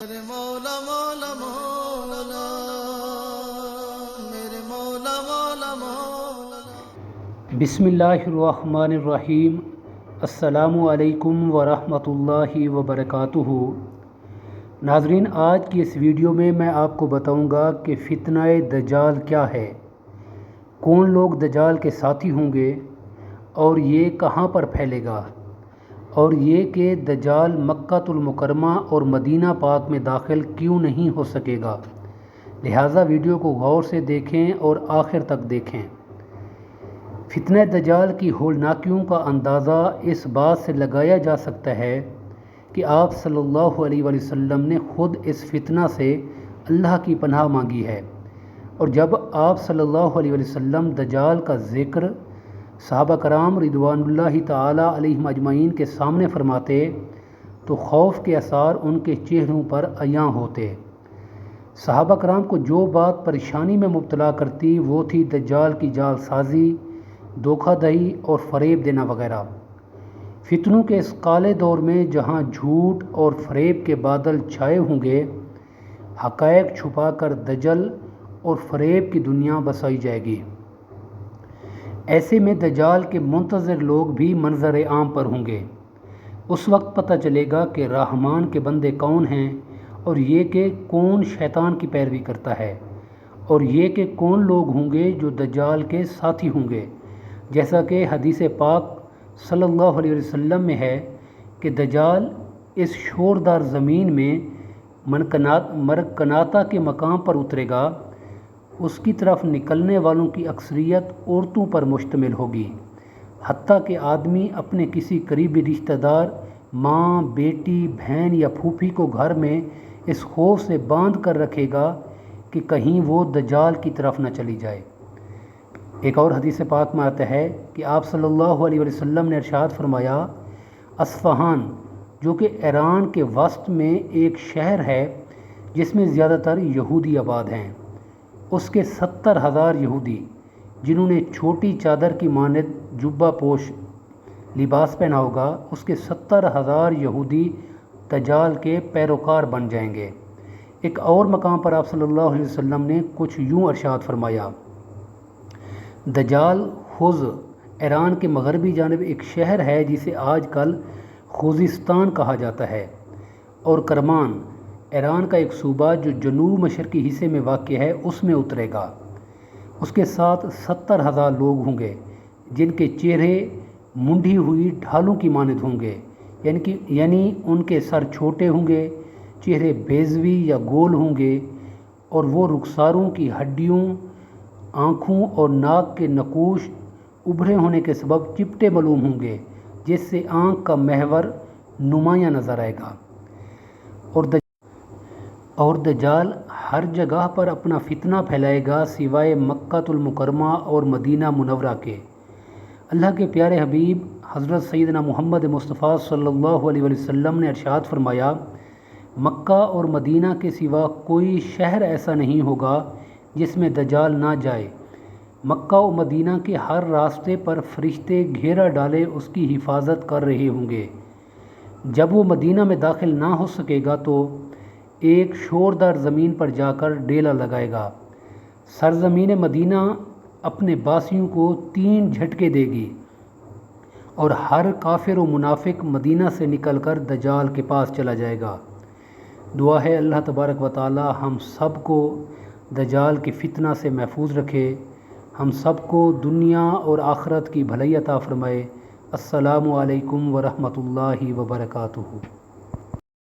میرے مولا مولا مولا میرے مولا مولا مولا۔ بسم اللہ الرحمن الرحیم۔ السلام علیکم ورحمۃ اللہ وبرکاتہ۔ ناظرین، آج کی اس ویڈیو میں آپ کو بتاؤں گا کہ فتنہ دجال کیا ہے، کون لوگ دجال کے ساتھی ہوں گے اور یہ کہاں پر پھیلے گا، اور یہ کہ دجال مکہ المکرمہ اور مدینہ پاک میں داخل کیوں نہیں ہو سکے گا۔ لہٰذا ویڈیو کو غور سے دیکھیں اور آخر تک دیکھیں۔ فتنہ دجال کی ہولناکیوں کا اندازہ اس بات سے لگایا جا سکتا ہے کہ آپ صلی اللہ علیہ وآلہ وسلم نے خود اس فتنہ سے اللہ کی پناہ مانگی ہے، اور جب آپ صلی اللہ علیہ وآلہ وسلم دجال کا ذکر صحابہ کرام رضوان اللہ تعالی علیہم اجمعین کے سامنے فرماتے تو خوف کے آثار ان کے چہروں پر عیاں ہوتے۔ صحابہ کرام کو جو بات پریشانی میں مبتلا کرتی وہ تھی دجال کی جال سازی، دھوکہ دہی اور فریب دینا وغیرہ۔ فتنوں کے اس کالے دور میں جہاں جھوٹ اور فریب کے بادل چھائے ہوں گے، حقائق چھپا کر دجل اور فریب کی دنیا بسائی جائے گی۔ ایسے میں دجال کے منتظر لوگ بھی منظر عام پر ہوں گے۔ اس وقت پتہ چلے گا کہ رحمان کے بندے کون ہیں، اور یہ کہ کون شیطان کی پیروی کرتا ہے، اور یہ کہ کون لوگ ہوں گے جو دجال کے ساتھی ہوں گے، جیسا کہ حدیث پاک صلی اللہ علیہ وسلم میں ہے کہ دجال اس شوردار زمین میں مرکناتا کے مقام پر اترے گا۔ اس کی طرف نکلنے والوں کی اکثریت عورتوں پر مشتمل ہوگی، حتیٰ کہ آدمی اپنے کسی قریبی رشتہ دار، ماں، بیٹی، بہن یا پھوپھی کو گھر میں اس خوف سے باندھ کر رکھے گا کہ کہیں وہ دجال کی طرف نہ چلی جائے۔ ایک اور حدیث پاک میں آتا ہے کہ آپ صلی اللہ علیہ وسلم نے ارشاد فرمایا، اصفہان جو کہ ایران کے وسط میں ایک شہر ہے جس میں زیادہ تر یہودی آباد ہیں، اس کے 70,000 یہودی جنہوں نے چھوٹی چادر کی مانند جبہ پوش لباس پہنا ہوگا، اس کے 70,000 یہودی دجال کے پیروکار بن جائیں گے۔ ایک اور مقام پر آپ صلی اللہ علیہ وسلم نے کچھ یوں ارشاد فرمایا، دجال خوز ایران کے مغربی جانب ایک شہر ہے جسے آج کل خوزستان کہا جاتا ہے، اور کرمان ایران کا ایک صوبہ جو جنوب مشرقی حصے میں واقع ہے اس میں اترے گا۔ اس کے ساتھ 70,000 لوگ ہوں گے جن کے چہرے منڈھی ہوئی ڈھالوں کی مانند ہوں گے، یعنی ان کے سر چھوٹے ہوں گے، چہرے بیضوی یا گول ہوں گے، اور وہ رخساروں کی ہڈیوں، آنکھوں اور ناک کے نقوش ابھرے ہونے کے سبب چپٹے معلوم ہوں گے، جس سے آنکھ کا محور نمایاں نظر آئے گا۔ اور دجال ہر جگہ پر اپنا فتنہ پھیلائے گا سوائے مکہ المکرمہ اور مدینہ منورہ کے۔ اللہ کے پیارے حبیب حضرت سیدنا محمد مصطفیٰ صلی اللہ علیہ وسلم نے ارشاد فرمایا، مکہ اور مدینہ کے سوا کوئی شہر ایسا نہیں ہوگا جس میں دجال نہ جائے۔ مکہ و مدینہ کے ہر راستے پر فرشتے گھیرا ڈالے اس کی حفاظت کر رہے ہوں گے۔ جب وہ مدینہ میں داخل نہ ہو سکے گا تو ایک شوردار زمین پر جا کر ڈیلا لگائے گا۔ سرزمین مدینہ اپنے باسیوں کو 3 جھٹکے دے گی، اور ہر کافر و منافق مدینہ سے نکل کر دجال کے پاس چلا جائے گا۔ دعا ہے اللہ تبارک و تعالی ہم سب کو دجال کی فتنہ سے محفوظ رکھے، ہم سب کو دنیا اور آخرت کی بھلائی عطا فرمائے۔ السلام علیکم ورحمۃ اللہ وبرکاتہ۔